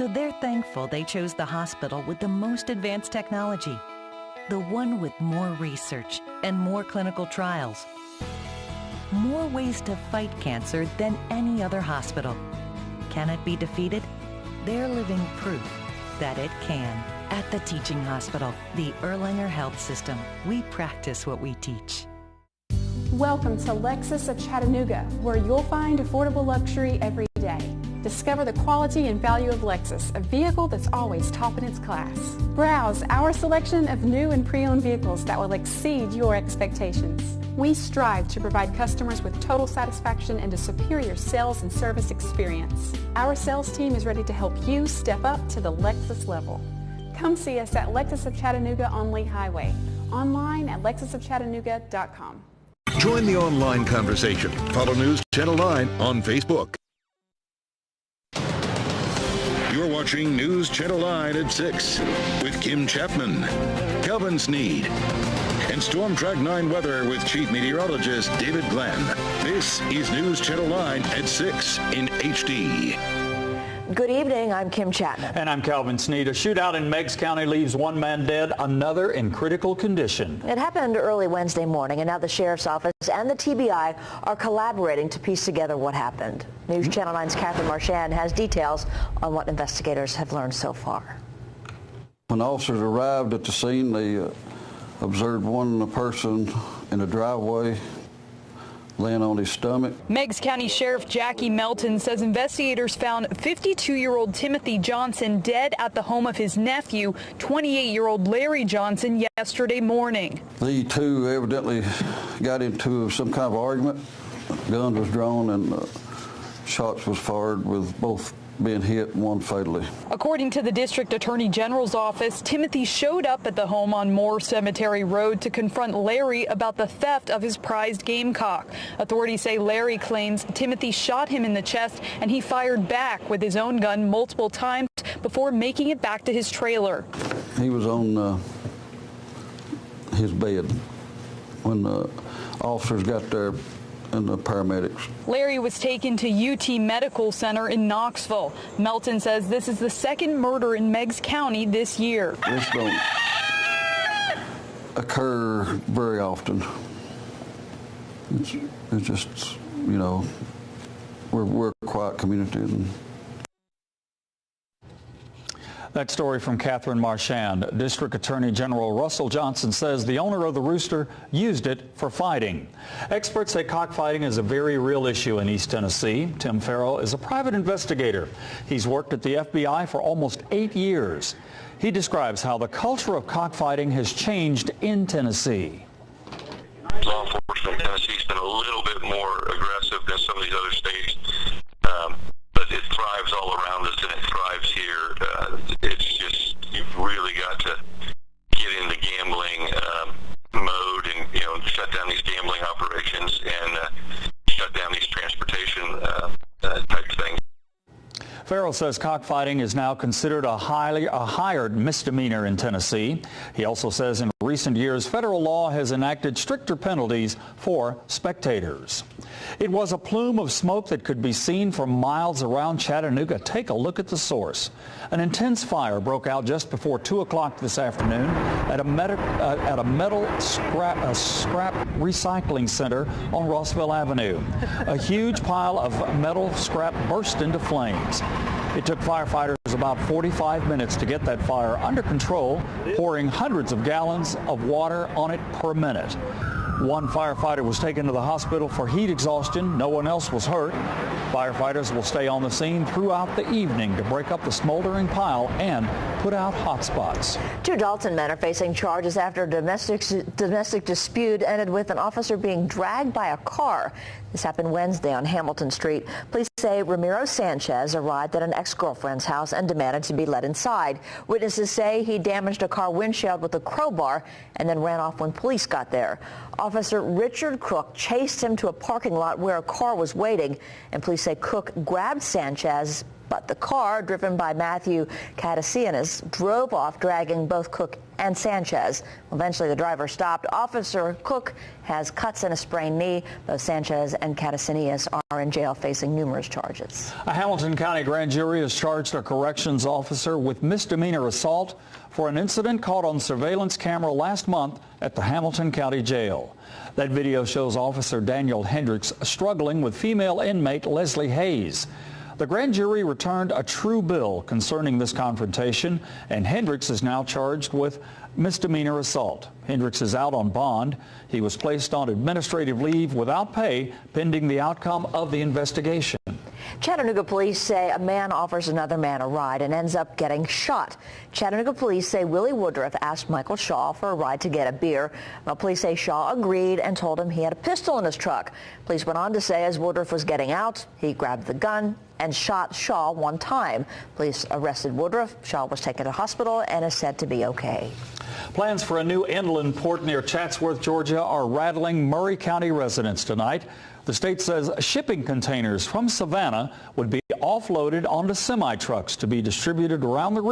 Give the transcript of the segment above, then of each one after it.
So they're thankful they chose the hospital with the most advanced technology, the one with more research and more clinical trials, more ways to fight cancer than any other hospital. Can it be defeated? They're living proof that it can. At the Teaching Hospital, the Erlanger Health System, we practice what we teach. Welcome to Lexus of Chattanooga, where you'll find affordable luxury every day. Discover the quality and value of Lexus, a vehicle that's always top in its class. Browse our selection of new and pre-owned vehicles that will exceed your expectations. We strive to provide customers with total satisfaction and a superior sales and service experience. Our sales team is ready to help you step up to the Lexus level. Come see us at Lexus of Chattanooga on Lee Highway. Online at lexusofchattanooga.com. Join the online conversation. Follow News Channel 9 on Facebook. You're watching News Channel 9 at 6 with Kim Chapman, Calvin Sneed, and Storm Track 9 weather with Chief Meteorologist David Glenn. This is News Channel 9 at 6 in HD. Good evening, I'm Kim Chapman. And I'm Calvin Sneed. A shootout in Meigs County leaves one man dead, another in critical condition. It happened early Wednesday morning, and now the Sheriff's Office and the TBI are collaborating to piece together what happened. News Channel 9's Catherine Marchand has details on what investigators have learned so far. When officers arrived at the scene, they observed one person in the driveway laying on his stomach. Meigs County Sheriff Jackie Melton says investigators found 52-year-old Timothy Johnson dead at the home of his nephew, 28-year-old Larry Johnson, yesterday morning. The two evidently got into some kind of argument. Gun was drawn and shots was fired, with both being hit, one fatally. According to the District Attorney General's office, Timothy showed up at the home on Moore Cemetery Road to confront Larry about the theft of his prized gamecock. Authorities say Larry claims Timothy shot him in the chest and he fired back with his own gun multiple times before making it back to his trailer. He was on his bed when the officers got there and the paramedics. Larry was taken to UT Medical Center in Knoxville. Melton says this is the second murder in Meigs County this year. This don't occur very often. It's just, you know, we're a quiet community. And That story from Catherine Marchand. District Attorney General Russell Johnson says the owner of the rooster used it for fighting. Experts say cockfighting is a very real issue in East Tennessee. Tim Farrell is a private investigator. He's worked at the FBI for almost 8 years. He describes how the culture of cockfighting has changed in Tennessee. Law enforcement in Tennessee has been a little bit more aggressive than some of these other states, but it thrives all around us, and it thrives here. It's just, you've really got to get in the gambling mode and, you know, shut down these gambling operations and shut down these transportation type things. Farrell says cockfighting is now considered a hired misdemeanor in Tennessee. He also says in recent years, federal law has enacted stricter penalties for spectators. It was a plume of smoke that could be seen for miles around Chattanooga. Take a look at the source. An intense fire broke out just before 2 o'clock this afternoon at a metal scrap recycling center on Rossville Avenue. A huge pile of metal scrap burst into flames. It took firefighters about 45 minutes to get that fire under control, pouring hundreds of gallons of water on it per minute. One firefighter was taken to the hospital for heat exhaustion. No one else was hurt. Firefighters will stay on the scene throughout the evening to break up the smoldering pile and put out hot spots. 2 Dalton men are facing charges after a domestic dispute ended with an officer being dragged by a car. This happened Wednesday on Hamilton Street. Police say Ramiro Sanchez arrived at an ex-girlfriend's house and demanded to be let inside. Witnesses say he damaged a car windshield with a crowbar and then ran off when police got there. Officer Richard Cook chased him to a parking lot where a car was waiting, and police say Cook grabbed Sanchez, but the car, driven by Matthew Catasianis, drove off, dragging both Cook and Sanchez. Eventually, the driver stopped. Officer Cook has cuts and a sprained knee. Both Sanchez and Catasinius are in jail facing numerous charges. A Hamilton County grand jury has charged a corrections officer with misdemeanor assault for an incident caught on surveillance camera last month at the Hamilton County Jail. That video shows Officer Daniel Hendricks struggling with female inmate Leslie Hayes. The grand jury returned a true bill concerning this confrontation, and Hendricks is now charged with misdemeanor assault. Hendricks is out on bond. He was placed on administrative leave without pay pending the outcome of the investigation. Chattanooga police say a man offers another man a ride and ends up getting shot. Chattanooga police say Willie Woodruff asked Michael Shaw for a ride to get a beer. Well, police say Shaw agreed and told him he had a pistol in his truck. Police went on to say as Woodruff was getting out, he grabbed the gun and shot Shaw one time. Police arrested Woodruff. Shaw was taken to hospital and is said to be okay. Plans for a new inland port near Chatsworth, Georgia are rattling Murray County residents tonight. The state says shipping containers from Savannah would be offloaded onto semi-trucks to be distributed around the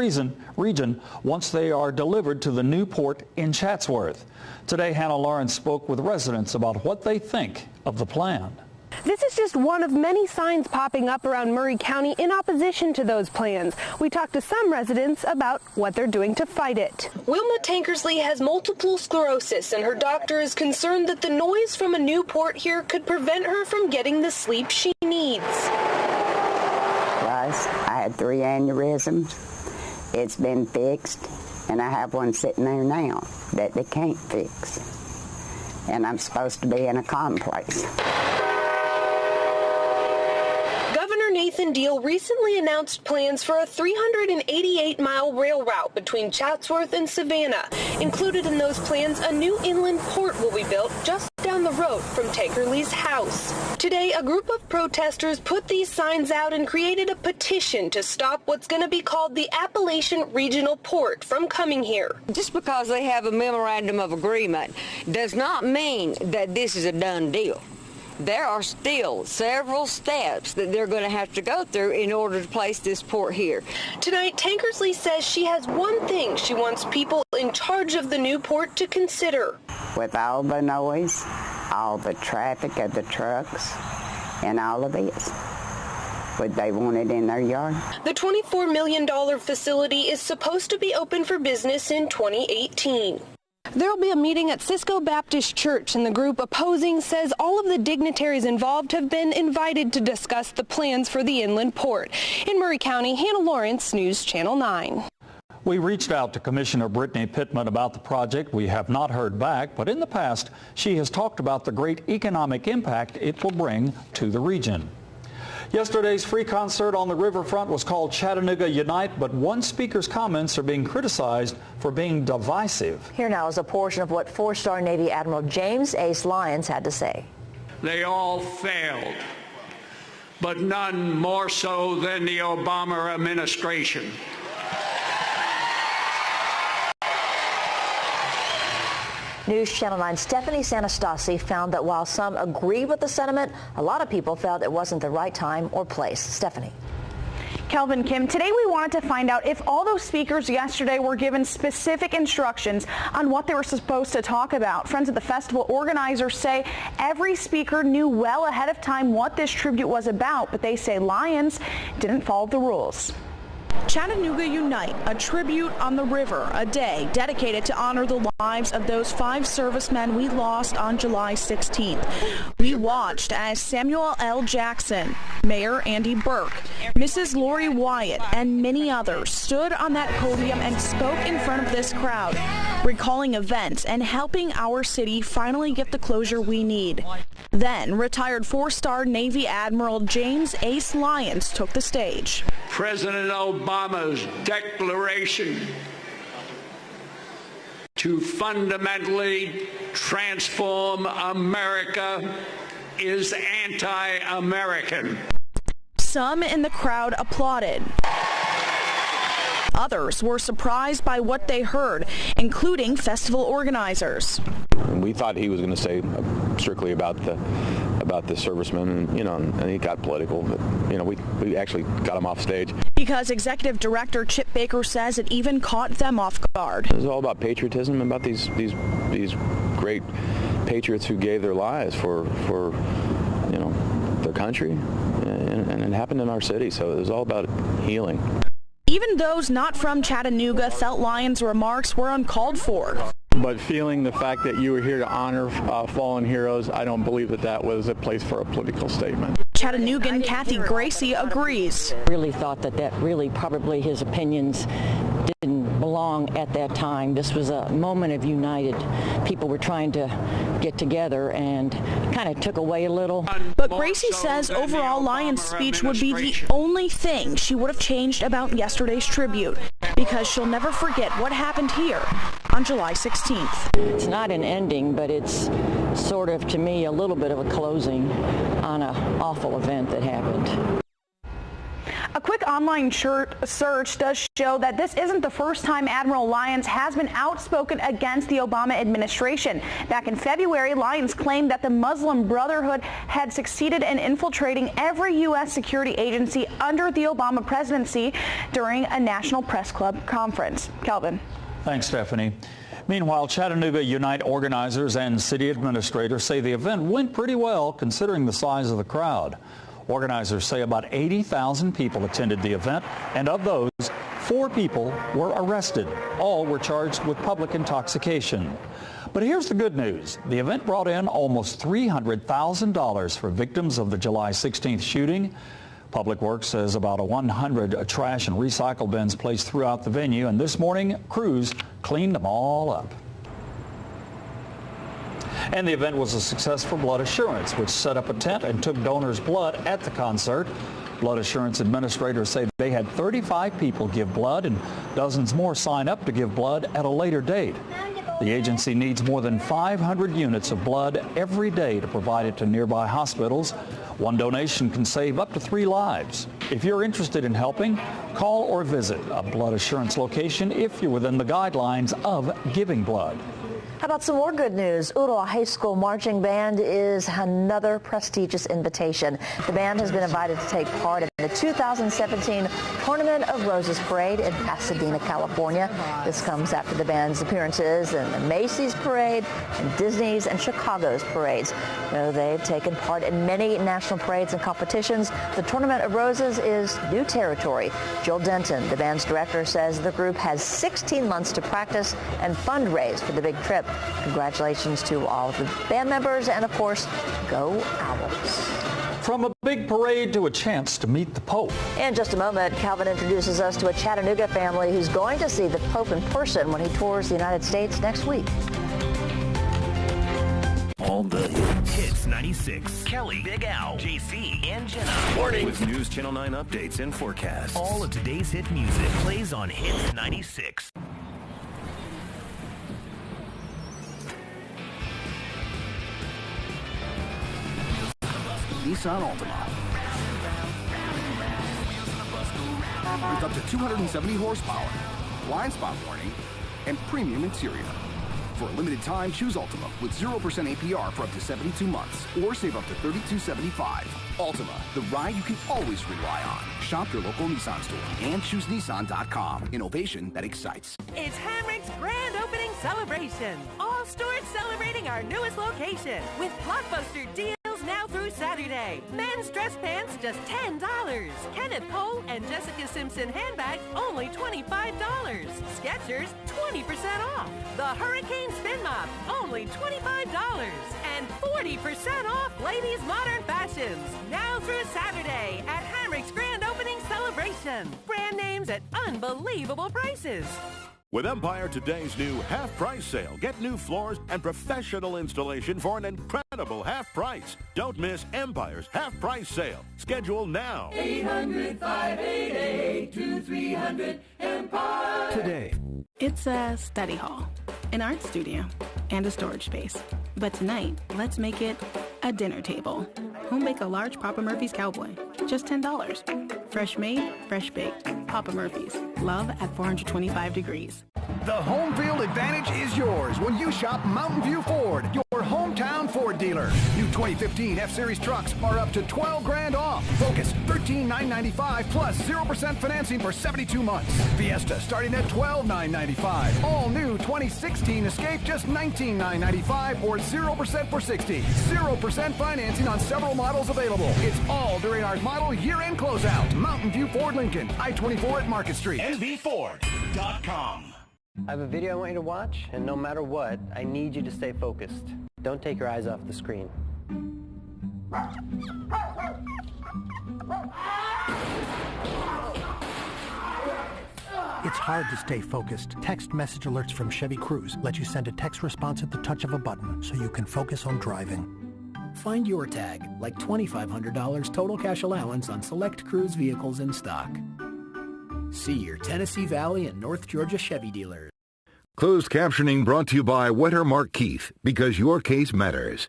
region once they are delivered to the new port in Chatsworth. Today, Hannah Lawrence spoke with residents about what they think of the plan. This is just one of many signs popping up around Murray County in opposition to those plans. We talked to some residents about what they're doing to fight it. Wilma Tankersley has multiple sclerosis, and her doctor is concerned that the noise from a new port here could prevent her from getting the sleep she needs. I had 3 aneurysms. It's been fixed, and I have one sitting there now that they can't fix. And I'm supposed to be in a complex. Nathan Deal recently announced plans for a 388-mile rail route between Chatsworth and Savannah. Included in those plans, a new inland port will be built just down the road from Tankersley's house. Today, a group of protesters put these signs out and created a petition to stop what's going to be called the Appalachian Regional Port from coming here. Just because they have a memorandum of agreement does not mean that this is a done deal. There are still several steps that they're going to have to go through in order to place this port here. Tonight, Tankersley says she has one thing she wants people in charge of the new port to consider. With all the noise, all the traffic of the trucks, and all of this, would they want it in their yard? The $24 million facility is supposed to be open for business in 2018. There will be a meeting at Cisco Baptist Church, and the group opposing says all of the dignitaries involved have been invited to discuss the plans for the inland port. In Murray County, Hannah Lawrence, News Channel 9. We reached out to Commissioner Brittany Pittman about the project. We have not heard back, but in the past, she has talked about the great economic impact it will bring to the region. Yesterday's free concert on the riverfront was called Chattanooga Unite, but one speaker's comments are being criticized for being divisive. Here now is a portion of what 4-star Navy Admiral James Ace Lyons had to say. They all failed, but none more so than the Obama administration. News Channel 9's Stephanie Sanastasi found that while some agree with the sentiment, a lot of people felt it wasn't the right time or place. Stephanie. Kelvin, Kim, today we wanted to find out if all those speakers yesterday were given specific instructions on what they were supposed to talk about. Friends of the festival organizers say every speaker knew well ahead of time what this tribute was about, but they say Lyons didn't follow the rules. Chattanooga Unite, a tribute on the river, a day dedicated to honor the lives of those 5 servicemen we lost on July 16th. We watched as Samuel L. Jackson, Mayor Andy Burke, Mrs. Lori Wyatt, and many others stood on that podium and spoke in front of this crowd, recalling events and helping our city finally get the closure we need. Then, retired 4-star Navy Admiral James Ace Lyons took the stage. President Obama's declaration to fundamentally transform America is anti-American. Some in the crowd applauded. Others were surprised by what they heard, including festival organizers. We thought he was going to say strictly about about this serviceman, and he got political. But, we actually got him off stage. Because Executive Director Chip Baker says it even caught them off guard. It's all about patriotism, about these great patriots who gave their lives for their country, and it happened in our city. So it was all about healing. Even those not from Chattanooga felt Lyons' remarks were uncalled for. But feeling the fact that you were here to honor fallen heroes, I don't believe that was a place for a political statement. Chattanoogan Kathy Gracie agrees. I really thought that really probably his opinions didn't belong at that time. This was a moment of united. People were trying to get together and kind of took away a little. But Gracie says overall Lyons' speech would be the only thing she would have changed about yesterday's tribute, because she'll never forget what happened here on July 16th. It's not an ending, but it's sort of, to me, a little bit of a closing on an awful event that happened. A quick online search does show that this isn't the first time Admiral Lyons has been outspoken against the Obama administration. Back in February, Lyons claimed that the Muslim Brotherhood had succeeded in infiltrating every U.S. security agency under the Obama presidency during a National Press Club conference. Kelvin. Thanks, Stephanie. Meanwhile, Chattanooga Unite organizers and city administrators say the event went pretty well considering the size of the crowd. Organizers say about 80,000 people attended the event, and of those, 4 people were arrested. All were charged with public intoxication. But here's the good news. The event brought in almost $300,000 for victims of the July 16th shooting. Public Works says about 100 trash and recycle bins placed throughout the venue, and this morning, crews cleaned them all up. And the event was a success for Blood Assurance, which set up a tent and took donors' blood at the concert. Blood Assurance administrators say they had 35 people give blood and dozens more sign up to give blood at a later date. The agency needs more than 500 units of blood every day to provide it to nearby hospitals. One donation can save up to 3 lives. If you're interested in helping, call or visit a Blood Assurance location if you're within the guidelines of giving blood. How about some more good news? Udoa High School Marching Band is another prestigious invitation. The band has been invited to take part in the 2017 Tournament of Roses Parade in Pasadena, California. This comes after the band's appearances in the Macy's Parade and Disney's and Chicago's parades. They've taken part in many national parades and competitions. The Tournament of Roses is new territory. Joel Denton, the band's director, says the group has 16 months to practice and fundraise for the big trip. Congratulations to all of the band members, and of course, go Owls. From a big parade to a chance to meet the Pope. In just a moment, Calvin introduces us to a Chattanooga family who's going to see the Pope in person when he tours the United States next week. All day. Hits 96. Kelly, Big Al, JC, and Jenna. Morning. With News Channel 9 updates and forecasts. All of today's hit music plays on Hits 96. Nissan Altima. With up to 270 horsepower, blind spot warning, and premium interior. For a limited time, choose Altima with 0% APR for up to 72 months, or save up to $32.75. Altima, the ride you can always rely on. Shop your local Nissan store and choose Nissan.com. Innovation that excites. It's Hamrick's grand opening celebration. All stores celebrating our newest location with blockbuster deals now through Saturday. Men's dress pants just $10. Kenneth Cole and Jessica Simpson handbags only $25. Skechers 20% off. The Hurricane Spin Mop only $25. And 40% off ladies' modern fashions now through Saturday at Hamrick's grand opening celebration. Brand names at unbelievable prices. With Empire Today's new half-price sale, get new floors and professional installation for an incredible half price. Don't miss Empire's half-price sale. Schedule now. 800-588-2300 Empire. Today. It's a study hall, an art studio, and a storage space. But tonight, let's make it a dinner table. Home bake a large Papa Murphy's Cowboy. Just $10. Fresh made, fresh baked. Papa Murphy's. Love at 425 degrees. The home field advantage is yours when you shop Mountain View Ford, your hometown Ford dealer. New 2015 F-Series trucks are up to $12,000 off. Focus, $13,995 plus 0% financing for 72 months. Fiesta starting at $12,995. All new 2016 Escape just $19,995 or 0% for 60. 0% financing on several models available. It's all during our model year-end closeout. Mountain View Ford Lincoln, I-24 at Market Street. MVFord.com. I have a video I want you to watch, and no matter what, I need you to stay focused. Don't take your eyes off the screen. It's hard to stay focused. Text message alerts from Chevy Cruise let you send a text response at the touch of a button so you can focus on driving. Find your tag, like $2,500 total cash allowance on select Cruise vehicles in stock. See your Tennessee Valley and North Georgia Chevy dealers. Closed captioning brought to you by Wettermark Keith, because your case matters.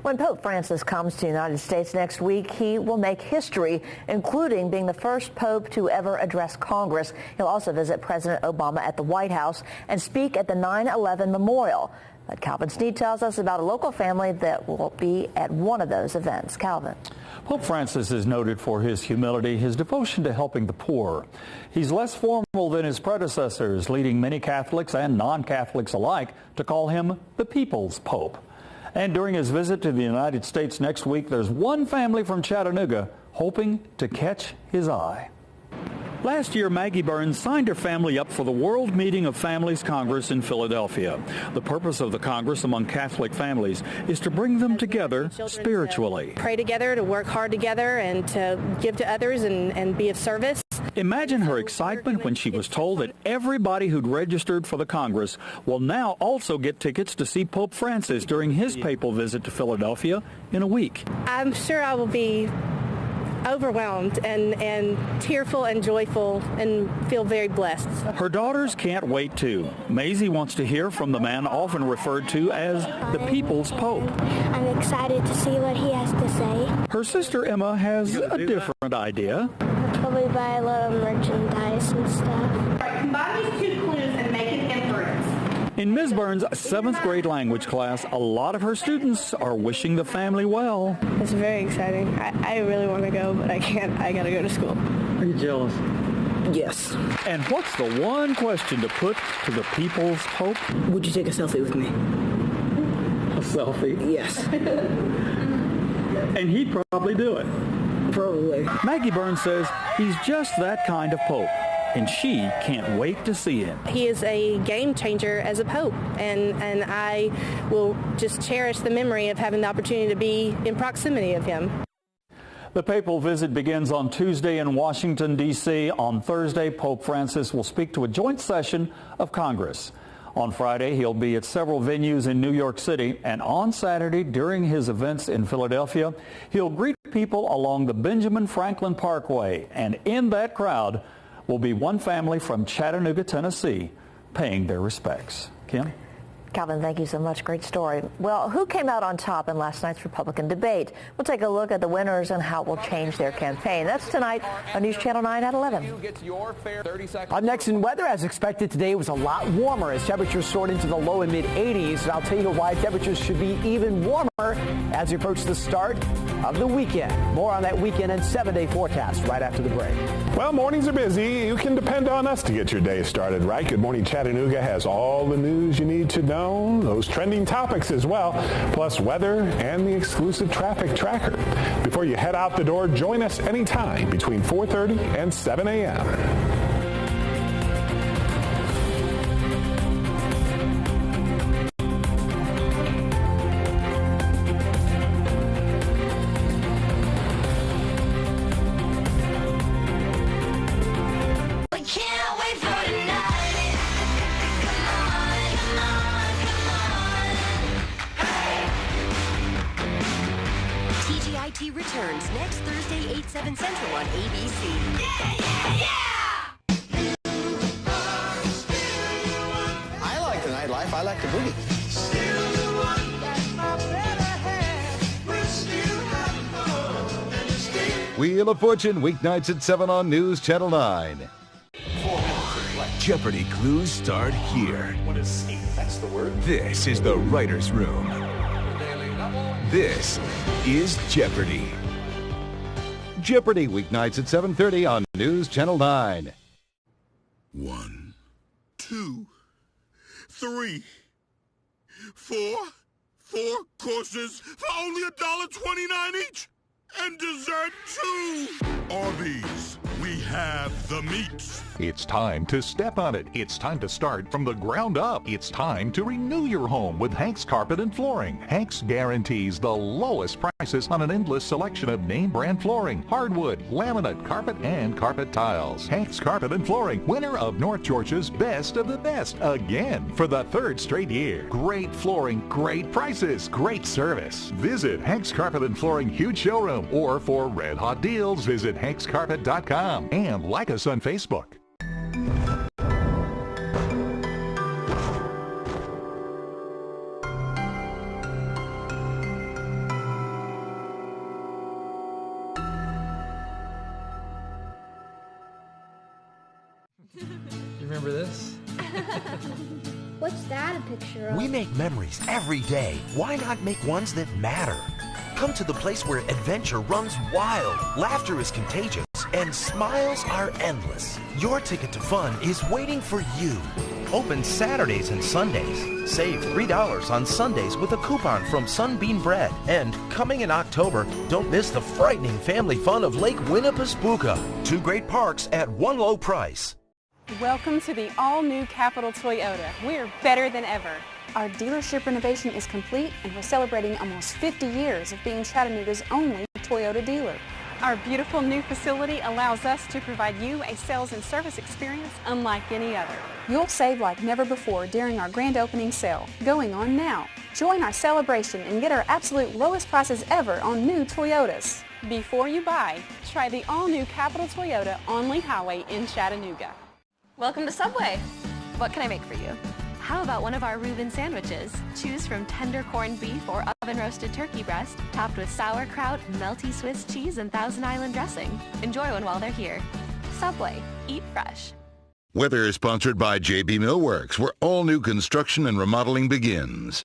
When Pope Francis comes to the United States next week, he will make history, including being the first pope to ever address Congress. He'll also visit President Obama at the White House and speak at the 9/11 memorial. But Calvin Sneed tells us about a local family that will be at one of those events. Calvin. Pope Francis is noted for his humility, his devotion to helping the poor. He's less formal than his predecessors, leading many Catholics and non-Catholics alike to call him the People's Pope. And during his visit to the United States next week, there's one family from Chattanooga hoping to catch his eye. Last year, Maggie Burns signed her family up for the World Meeting of Families Congress in Philadelphia. The purpose of the Congress among Catholic families is to bring them together spiritually. Pray together, to work hard together, and to give to others and be of service. Imagine her excitement when she was told that everybody who'd registered for the Congress will now also get tickets to see Pope Francis during his papal visit to Philadelphia in a week. I'm sure I will be overwhelmed and tearful and joyful and feel very blessed. Her daughters can't wait too. Maisie wants to hear from the man often referred to as the People's Pope. I'm excited to see what he has to say. Her sister Emma has a different idea. I'll probably buy a lot of merchandise and stuff. Combine these two clues and make an inference. In Ms. Burns' 7th grade language class, a lot of her students are wishing the family well. It's very exciting. I really want to go, but I can't. I got to go to school. Are you jealous? Yes. And what's the one question to put to the People's Pope? Would you take a selfie with me? A selfie? Yes. And he'd probably do it. Probably. Maggie Burns says he's just that kind of pope, and she can't wait to see him. He is a game changer as a pope, and I will just cherish the memory of having the opportunity to be in proximity of him. The papal visit begins on Tuesday in Washington, D.C. On Thursday, Pope Francis will speak to a joint session of Congress. On Friday, he'll be at several venues in New York City, and on Saturday, during his events in Philadelphia, he'll greet people along the Benjamin Franklin Parkway, and in that crowd will be one family from Chattanooga, Tennessee, paying their respects. Kim? Calvin, thank you so much. Great story. Well, who came out on top in last night's Republican debate? We'll take a look at the winners and how it will change their campaign. That's tonight on News Channel 9 at 11. Up next in weather, as expected today, was a lot warmer as temperatures soared into the low and mid-80s. And I'll tell you why temperatures should be even warmer as we approach the start of the weekend. More on that weekend and 7-day forecast right after the break. Well, mornings are busy. You can depend on us to get your day started right. Good Morning Chattanooga has all the news you need to know. Those trending topics as well, plus weather and the exclusive traffic tracker. Before you head out the door, join us anytime between 4:30 and 7 a.m. Returns next Thursday, 8/7 Central on ABC. I like the nightlife. I like the boogie. Wheel of Fortune, weeknights at 7 on News Channel 9. Jeopardy clues start here. What is C? That's the word. This is the writer's room. This is Jeopardy! Jeopardy! Weeknights at 7:30 on News Channel 9. 1, 2, 3, 4 courses for only $1.29 each. And dessert too! Arby's, we have the meats. It's time to step on it. It's time to start from the ground up. It's time to renew your home with Hank's Carpet and Flooring. Hank's guarantees the lowest prices on an endless selection of name brand flooring, hardwood, laminate, carpet, and carpet tiles. Hank's Carpet and Flooring, winner of North Georgia's Best of the Best, again for the third straight year. Great flooring, great prices, great service. Visit Hank's Carpet and Flooring huge showroom, or for red hot deals, visit hankscarpet.com and like us on Facebook. You remember this? What's that a picture of? We make memories every day. Why not make ones that matter? Come to the place where adventure runs wild, laughter is contagious, and smiles are endless. Your ticket to fun is waiting for you. Open Saturdays and Sundays. Save $3 on Sundays with a coupon from Sunbeam Bread. And coming in October, don't miss the frightening family fun of Lake Winnipesaukee. 2 great parks at one low price. Welcome to the all-new Capital Toyota. We're better than ever. Our dealership renovation is complete, and we're celebrating almost 50 years of being Chattanooga's only Toyota dealer. Our beautiful new facility allows us to provide you a sales and service experience unlike any other. You'll save like never before during our grand opening sale, going on now. Join our celebration and get our absolute lowest prices ever on new Toyotas. Before you buy, try the all-new Capital Toyota on Lee Highway in Chattanooga. Welcome to Subway. What can I make for you? How about one of our Reuben sandwiches? Choose from tender corned beef or oven-roasted turkey breast, topped with sauerkraut, melty Swiss cheese, and Thousand Island dressing. Enjoy one while they're here. Subway. Eat fresh. Weather is sponsored by JB Millworks, where all new construction and remodeling begins.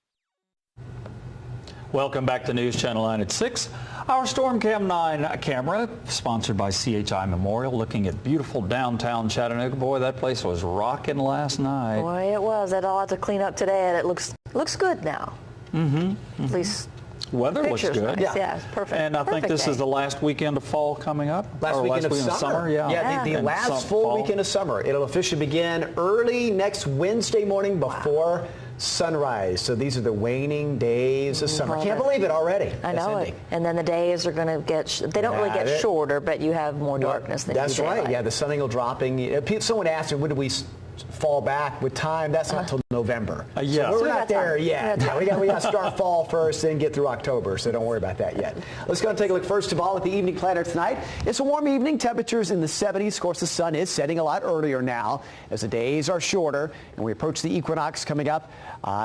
Welcome back to News Channel 9 at 6. Our StormCam 9 camera, sponsored by CHI Memorial, looking at beautiful downtown Chattanooga. Boy, that place was rocking last night. Boy, it was. I'd all have to clean up today, and it looks good now. At least weather looks good. Nice. Yeah, it's perfect. And I think this is the last weekend of fall coming up. Last weekend of summer. Yeah, the last full weekend of summer. It'll officially begin early next Wednesday morning before sunrise. So these are the waning days of summer. Can't believe it already. I know it. And then the days are going to get, they don't really get shorter, but you have more darkness than That's right. Yeah, the sun angle dropping. Someone asked me, when do we fall back with time? That's not until November. So we're not there yet. We got to start fall first, then get through October, so don't worry about that yet. Let's go and take a look first of all at the evening planner tonight. It's a warm evening, temperatures in the 70s. Of course, the sun is setting a lot earlier now as the days are shorter, and we approach the equinox coming up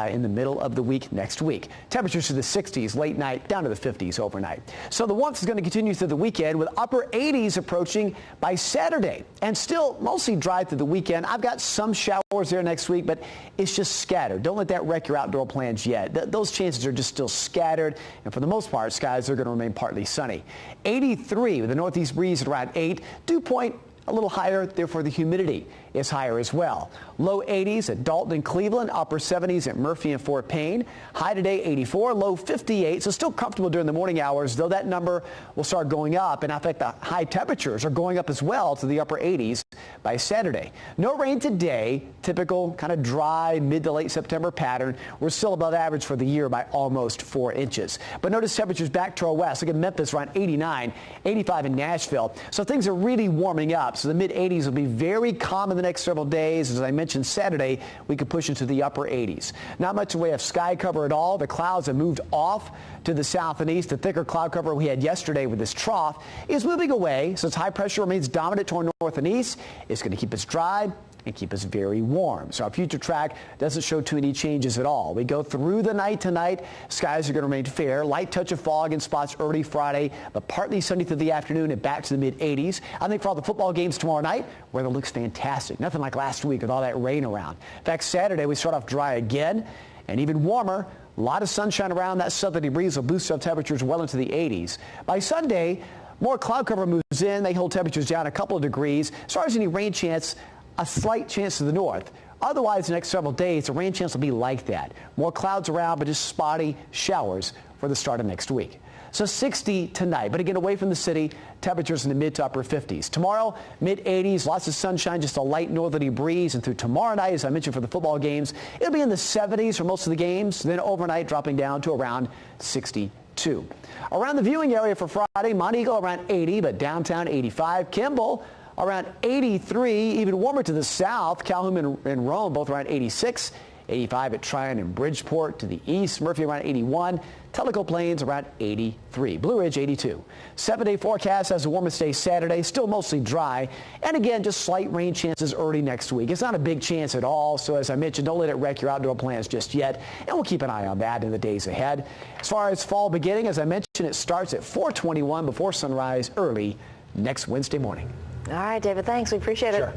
in the middle of the week next week. Temperatures to the 60s late night, down to the 50s overnight. So the warmth is going to continue through the weekend with upper 80s approaching by Saturday, and still mostly dry through the weekend. I've got some showers there next week, but it's just scattered. Don't let that wreck your outdoor plans yet. Those chances are just still scattered, and for the most part, skies are going to remain partly sunny. 83 with a northeast breeze at around 8. Dew point a little higher, therefore the humidity is higher as well. Low 80s at Dalton and Cleveland, upper 70s at Murphy and Fort Payne. High today 84, low 58, so still comfortable during the morning hours, though that number will start going up. And in fact, the high temperatures are going up as well to the upper 80s by Saturday. No rain today, typical kind of dry mid to late September pattern. We're still above average for the year by almost 4 inches. But notice temperatures back to our west. Look at Memphis around 89, 85 in Nashville. So things are really warming up. So the mid 80s will be very calm in the next several days. As I mentioned, Saturday we could push into the upper 80s. Not much in the way of sky cover at all. The clouds have moved off to the south and east. The thicker cloud cover we had yesterday with this trough is moving away. Since high pressure remains dominant toward north and east, it's going to keep us dry and keep us very warm. So our future track doesn't show too many changes at all. We go through the night tonight. Skies are going to remain fair. Light touch of fog in spots early Friday, but partly sunny through the afternoon and back to the mid-80s. I think for all the football games tomorrow night, weather looks fantastic. Nothing like last week with all that rain around. In fact, Saturday we start off dry again and even warmer. A lot of sunshine around. That southerly breeze will boost up temperatures well into the 80s. By Sunday, more cloud cover moves in. They hold temperatures down a couple of degrees. As far as any rain chance, a slight chance to the north. Otherwise, the next several days, the rain chance will be like that. More clouds around, but just spotty showers for the start of next week. So 60 tonight, but again, away from the city, temperatures in the mid to upper 50s. Tomorrow, mid-80s, lots of sunshine, just a light northerly breeze. And through tomorrow night, as I mentioned for the football games, it'll be in the 70s for most of the games. Then overnight, dropping down to around 62. Around the viewing area for Friday, Montego around 80, but downtown 85. Kimball around 83, even warmer to the south. Calhoun and Rome both around 86. 85 at Tryon and Bridgeport to the east. Murphy around 81. Tellico Plains around 83. Blue Ridge 82. 7-day forecast has the warmest day Saturday. Still mostly dry. And again, just slight rain chances early next week. It's not a big chance at all. So as I mentioned, don't let it wreck your outdoor plans just yet. And we'll keep an eye on that in the days ahead. As far as fall beginning, as I mentioned, it starts at 4:21 before sunrise early next Wednesday morning. All right, David, thanks. We appreciate it. Sure.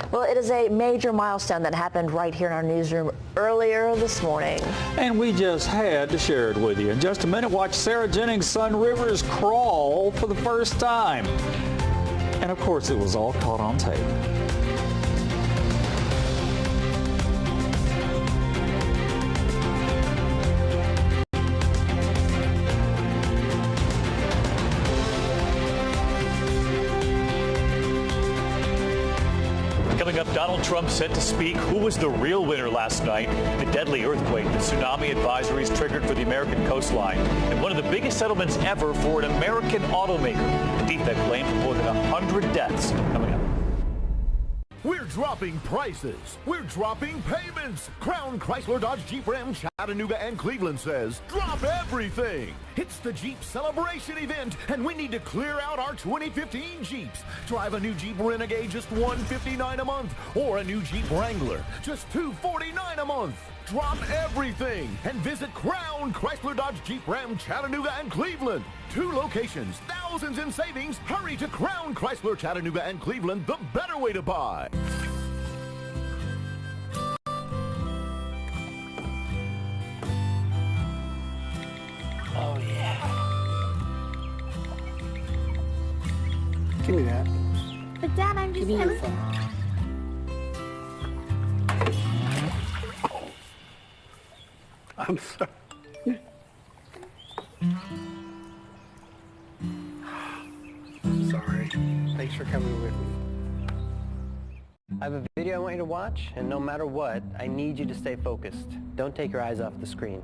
Well, it is a major milestone that happened right here in our newsroom earlier this morning. And we just had to share it with you. In just a minute, watch Sarah Jennings' son Rivers crawl for the first time. And of course, it was all caught on tape. Coming up, Donald Trump set to speak. Who was the real winner last night? The deadly earthquake, the tsunami advisories triggered for the American coastline, and one of the biggest settlements ever for an American automaker. The defect blamed for more than 100 deaths. Coming up. We're dropping prices. We're dropping payments. Crown Chrysler Dodge Jeep Ram Chattanooga and Cleveland says, drop everything. It's the Jeep Celebration event, and we need to clear out our 2015 Jeeps. Drive a new Jeep Renegade, just $159 a month, or a new Jeep Wrangler, just $249 a month. Drop everything and visit Crown Chrysler Dodge Jeep Ram Chattanooga and Cleveland. 2 locations, thousands in savings. Hurry to Crown Chrysler Chattanooga and Cleveland, the better way to buy. Oh, yeah. Give me that. But Dad, I'm just... Give me your phone. I'm sorry. Sorry. Thanks for coming with me. I have a video I want you to watch, and no matter what, I need you to stay focused. Don't take your eyes off the screen.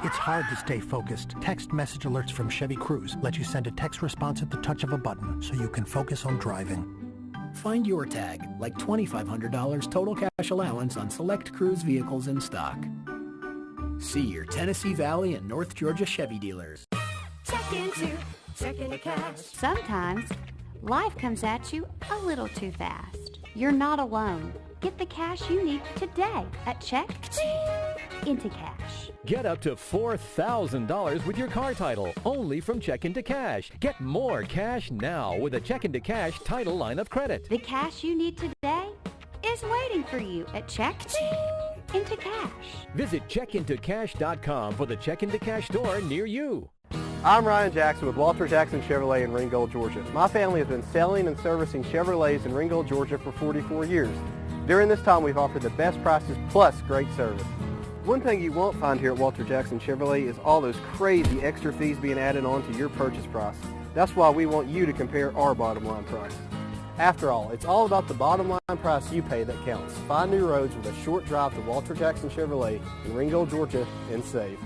It's hard to stay focused. Text message alerts from Chevy Cruise let you send a text response at the touch of a button so you can focus on driving. Find your tag, like $2,500 total cash allowance on select Cruise vehicles in stock. See your Tennessee Valley and North Georgia Chevy dealers. Check into cash. Sometimes life comes at you a little too fast. You're not alone. Get the cash you need today at Check Into Cash. Get up to $4,000 with your car title, only from Check Into Cash. Get more cash now with a Check Into Cash title line of credit. The cash you need today is waiting for you at Check Into Cash. Visit checkintocash.com for the Check Into Cash store near you. I'm Ryan Jackson with Walter Jackson Chevrolet in Ringgold, Georgia. My family has been selling and servicing Chevrolets in Ringgold, Georgia for 44 years. During this time, we've offered the best prices plus great service. One thing you won't find here at Walter Jackson Chevrolet is all those crazy extra fees being added on to your purchase price. That's why we want you to compare our bottom line price. After all, it's all about the bottom line price you pay that counts. Find new roads with a short drive to Walter Jackson Chevrolet in Ringgold, Georgia, and save.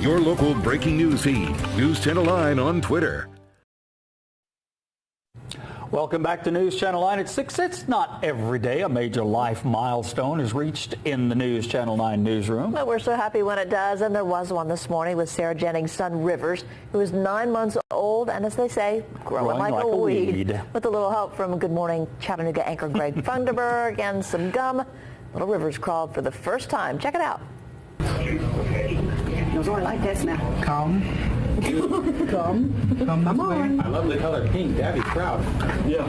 Your local breaking news feed, News 10 Align on Twitter. Welcome back to News Channel 9 at 6. It's not every day a major life milestone is reached in the News Channel 9 newsroom. But we're so happy when it does, and there was one this morning with Sarah Jennings' son Rivers, who is 9 months old, and as they say, growing like a weed. With a little help from Good Morning Chattanooga anchor Greg Funderburg and some gum, little Rivers crawled for the first time. Check it out. It's only like this now. Come. Come on. I love the color pink. Daddy's proud. Yeah.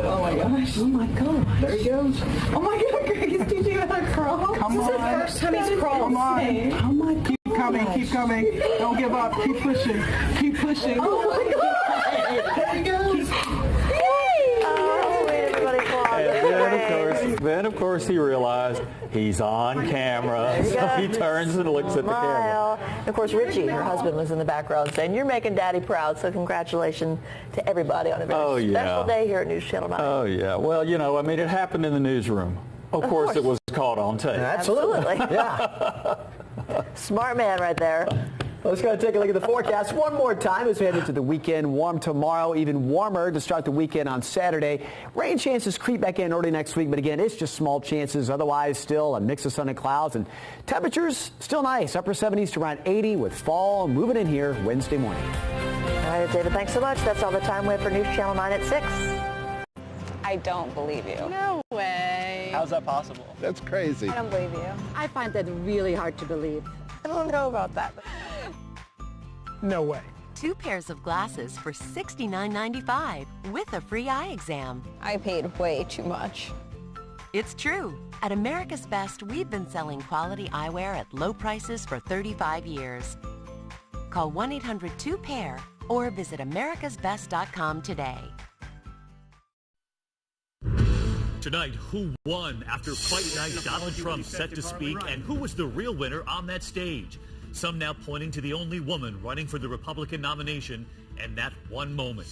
Oh my gosh. Oh my god. There he goes. Oh my god, Greg is teaching how to crawl. Come this on. is the first time he's crawled. Come on. Oh my god. Keep coming. Keep coming. Don't give up. Keep pushing. Keep pushing. Oh my god. There he goes. Then, of course, he realized he's on camera, so he turns and looks at the camera. And of course, Richie, her husband, was in the background saying, "You're making Daddy proud." So congratulations to everybody on a very special day here at News Channel 9. Oh, yeah. Well, you know, I mean, it happened in the newsroom. Of course, it was caught on tape. Absolutely. Yeah. Smart man right there. Let's go take a look at the forecast one more time as we head into the weekend. Warm tomorrow, even warmer to start the weekend on Saturday. Rain chances creep back in early next week, but again, it's just small chances. Otherwise, still a mix of sun and clouds, and temperatures still nice, upper 70s to around 80 with fall moving in here Wednesday morning. All right, David, thanks so much. That's all the time we have for News Channel 9 at 6. I don't believe you. No way. How's that possible? That's crazy. I don't believe you. I find that really hard to believe. I don't know about that. No way. 2 pairs of glasses for $69.95 with a free eye exam. I paid way too much. It's true. At America's Best, we've been selling quality eyewear at low prices for 35 years. Call 1-800-2PAIR or visit americasbest.com today. Tonight, who won after fight night? Donald Trump set to speak, and who was the real winner on that stage? Some now pointing to the only woman running for the Republican nomination, and that one moment.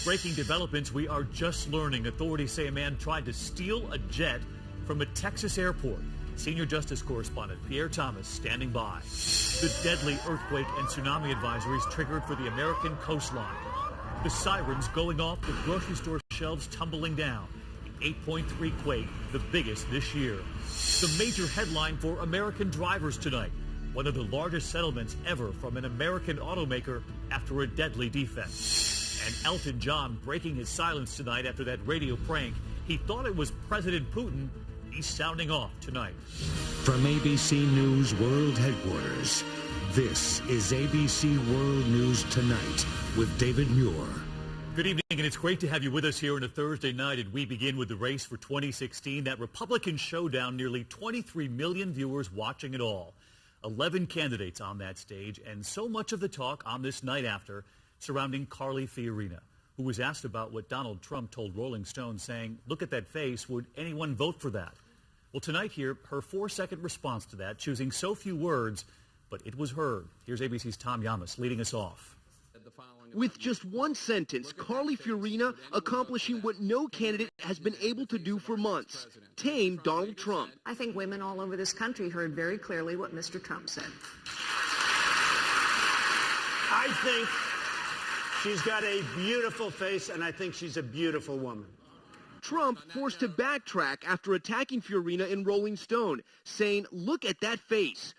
Breaking developments, we are just learning. Authorities say a man tried to steal a jet from a Texas airport. Senior Justice correspondent Pierre Thomas standing by. The deadly earthquake and tsunami advisories triggered for the American coastline. The sirens going off, the grocery store shelves tumbling down. 8.3 quake, the biggest this year. The major headline for American drivers tonight. One of the largest settlements ever from an American automaker after a deadly defect. And Elton John breaking his silence tonight after that radio prank. He thought it was President Putin. He's sounding off tonight. From ABC News World Headquarters, this is ABC World News Tonight with David Muir. Good evening, and it's great to have you with us here on a Thursday night. And we begin with the race for 2016, that Republican showdown, nearly 23 million viewers watching it all. 11 candidates on that stage, and so much of the talk on this night after surrounding Carly Fiorina, who was asked about what Donald Trump told Rolling Stone, saying, "Look at that face, would anyone vote for that?" Well, tonight here, her 4-second response to that, choosing so few words, but it was heard. Here's ABC's Tom Yamas leading us off. With just one sentence, Carly Fiorina accomplishing what no candidate has been able to do for months, tame Donald Trump. I think women all over this country heard very clearly what Mr. Trump said. I think she's got a beautiful face, and I think she's a beautiful woman. Trump forced to backtrack after attacking Fiorina in Rolling Stone, saying, "Look at that face.